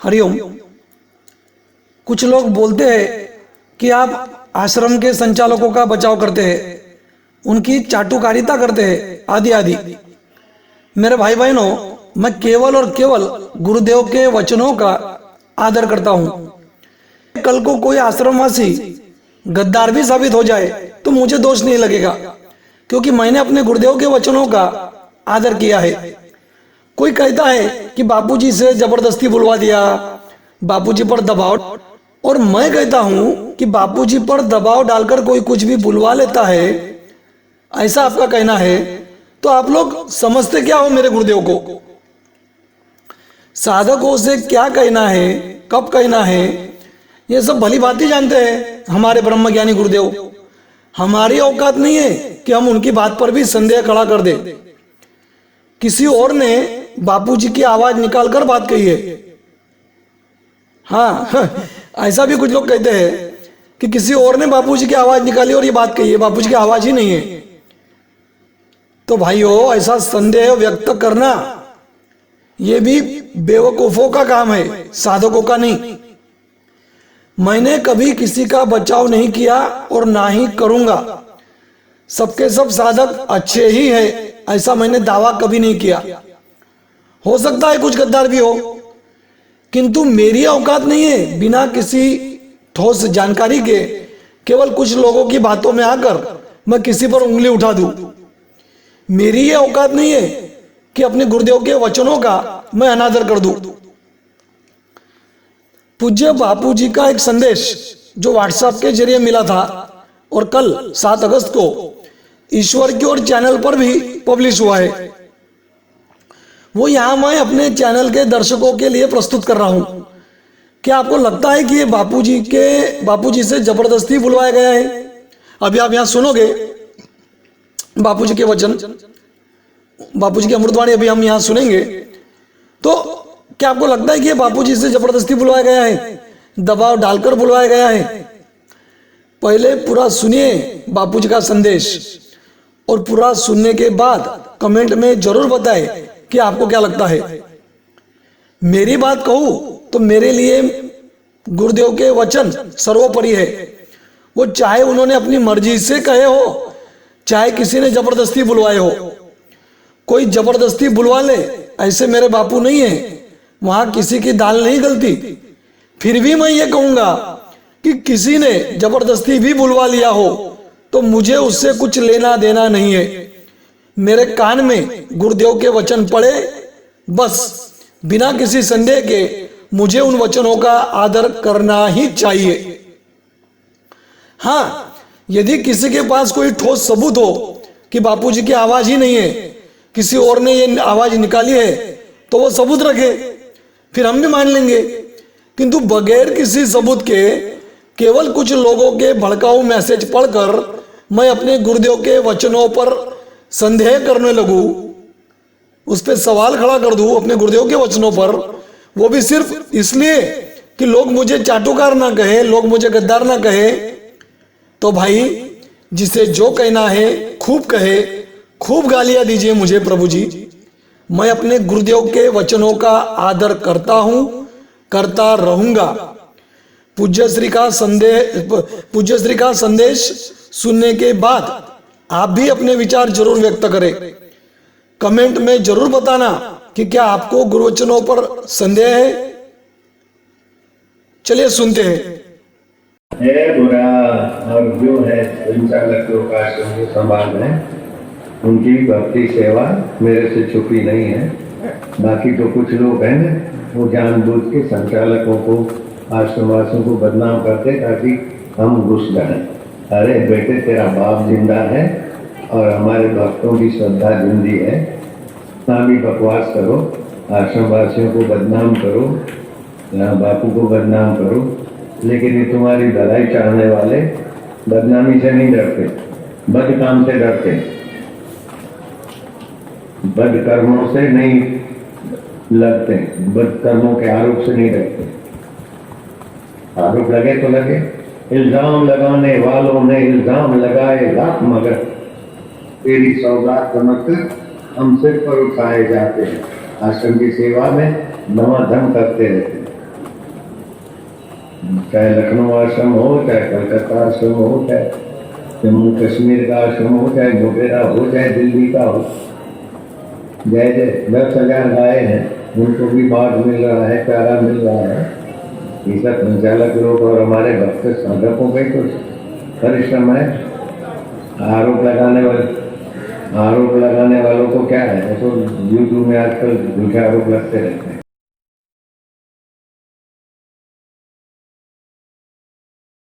हरिओम। कुछ लोग बोलते हैं कि आप आश्रम के संचालकों का बचाव करते हैं, उनकी चाटुकारिता करते हैं, आदि आदि। मेरे भाई बहनों, मैं केवल और केवल गुरुदेव के वचनों का आदर करता हूं। कल को कोई आश्रमवासी गद्दार भी साबित हो जाए तो मुझे दोष नहीं लगेगा, क्योंकि मैंने अपने गुरुदेव के वचनों का आदर किया है। कोई कहता है कि बापूजी से जबरदस्ती बुलवा दिया, बापूजी पर दबाव, और मैं कहता हूं कि बापूजी पर दबाव डालकर कोई कुछ भी बुलवा लेता है, ऐसा आपका कहना है। तो आप लोग समझते क्या हो मेरे गुरुदेव को? साधकों से क्या कहना है, कब कहना है, ये सब भली बात ही जानते हैं हमारे ब्रह्मज्ञानी गुरुदेव। हमारी औकात नहीं है कि हम उनकी बात पर भी संदेह खड़ा कर दे। किसी और ने बापूजी की आवाज निकालकर बात कही है। हाँ, ऐसा भी कुछ लोग कहते हैं कि किसी और ने बापूजी की आवाज निकाली और ये बात कही है, बापूजी की आवाज ही नहीं है। तो भाइयों, ऐसा संदेह व्यक्त करना ये भी बेवकूफों का काम है, साधकों का नहीं। मैंने कभी किसी का बचाव नहीं किया और ना ही करूंगा। सबके सब साधक अच्छे ही है, ऐसा मैंने दावा कभी नहीं किया। हो सकता है कुछ गद्दार भी हो, किंतु मेरी औकात नहीं है बिना किसी ठोस जानकारी के केवल कुछ लोगों की बातों में आकर मैं किसी पर उंगली उठा दूं। मेरी ये औकात नहीं है कि अपने गुरुदेव के वचनों का मैं अनादर कर दूं। पूज्य बापूजी का एक संदेश जो व्हाट्सएप के जरिए मिला था और कल 7 अगस्त को ईश्वर की ओर चैनल पर भी पब्लिश हुआ है, वो यहां मैं अपने चैनल के दर्शकों के लिए प्रस्तुत कर रहा हूं। क्या आपको लगता है कि ये बापूजी से जबरदस्ती बुलवाया गया है? अभी आप यहां सुनोगे बापूजी के वचन, बापूजी की अमृतवाणी अभी हम यहां सुनेंगे। तो क्या आपको लगता है कि ये बापूजी से जबरदस्ती बुलवाया गया है, दबाव डालकर बुलवाया गया है? पहले पूरा सुनिए बापूजी का संदेश, और पूरा सुनने के बाद कमेंट में जरूर बताएं कि आपको क्या लगता है। मेरी बात कहूं तो मेरे लिए गुरुदेव के वचन सर्वोपरि है। वो चाहे उन्होंने अपनी मर्जी से कहे हो, चाहे किसी ने जबरदस्ती बुलवाए हो। कोई जबरदस्ती बुलवा ले ऐसे मेरे बापू नहीं है, वहां किसी की दाल नहीं गलती। फिर भी मैं ये कहूंगा कि किसी ने जबरदस्ती भी बुलवा लिया हो तो मुझे उससे कुछ लेना देना नहीं है। मेरे कान में गुरुदेव के वचन पड़े, बस बिना किसी संदेह के मुझे उन वचनों का आदर करना ही चाहिए। हाँ, यदि किसी के पास कोई ठोस सबूत हो कि बापूजी की आवाज ही नहीं है, किसी और ने ये आवाज निकाली है, तो वो सबूत रखे, फिर हम भी मान लेंगे। किंतु बगैर किसी सबूत के केवल कुछ लोगों के भड़काऊ मैसेज पढ़कर मैं अपने गुरुदेव के वचनों पर संदेह करने लगूं, उस पर सवाल खड़ा कर दूं अपने गुरुदेव के वचनों पर, वो भी सिर्फ इसलिए कि लोग मुझे चाटुकार ना कहे, लोग मुझे गद्दार ना कहे, तो भाई जिसे जो कहना है खूब कहे, खूब गालियां दीजिए मुझे प्रभु जी। मैं अपने गुरुदेव के वचनों का आदर करता हूं, करता रहूंगा। पूज्य श्री का संदेश सुनने के बाद आप भी अपने विचार जरूर व्यक्त करें। कमेंट में जरूर बताना कि क्या आपको गुरुवचनों पर संदेह है। चलिए सुनते हैं। बुरा और जो है संचालकों का संभाल है, उनकी भक्ति सेवा मेरे से छुपी नहीं है। बाकी तो कुछ लोग हैं ना, वो जानबूझ के संचालकों को, आश्रमवासियों को बदनाम करते ताकि हम घुस जाएं। अरे बेटे, तेरा बाप जिंदा है और हमारे भक्तों की श्रद्धा जिंदी है। ना भी बकवास करो, आश्रमवासियों को बदनाम करो, बापू को बदनाम करो, लेकिन ये तुम्हारी भलाई चाहने वाले बदनामी से नहीं डरते, बद काम से डरते, बद कर्मों से नहीं लगते, बद कर्मों के आरोप से नहीं डरते। आरोप लगे तो लगे, इल्जाम लगाने वालों ने इल्जाम लगाए लाख, मगर तेरी सौगात समझकर हम सिर पर उठाए जाते हैं। आश्रम की सेवा में नवा धम करते रहते हैं। चाहे लखनऊ आश्रम हो, चाहे कलकत्ता आश्रम हो, चाहे जम्मू कश्मीर का आश्रम हो, चाहे मोटेरा हो, चाहे दिल्ली का हो, जय जय 10,000 गाय हैं, उनको भी बाढ़ मिल रहा है, चारा मिल रहा है। ये सब संचालक लोग और हमारे भक्त साधकों का तो परिश्रम है। आरोप लगाने वालों को क्या है, तो यूट्यूब में आजकल झूठे आरोप लगते रहते हैं।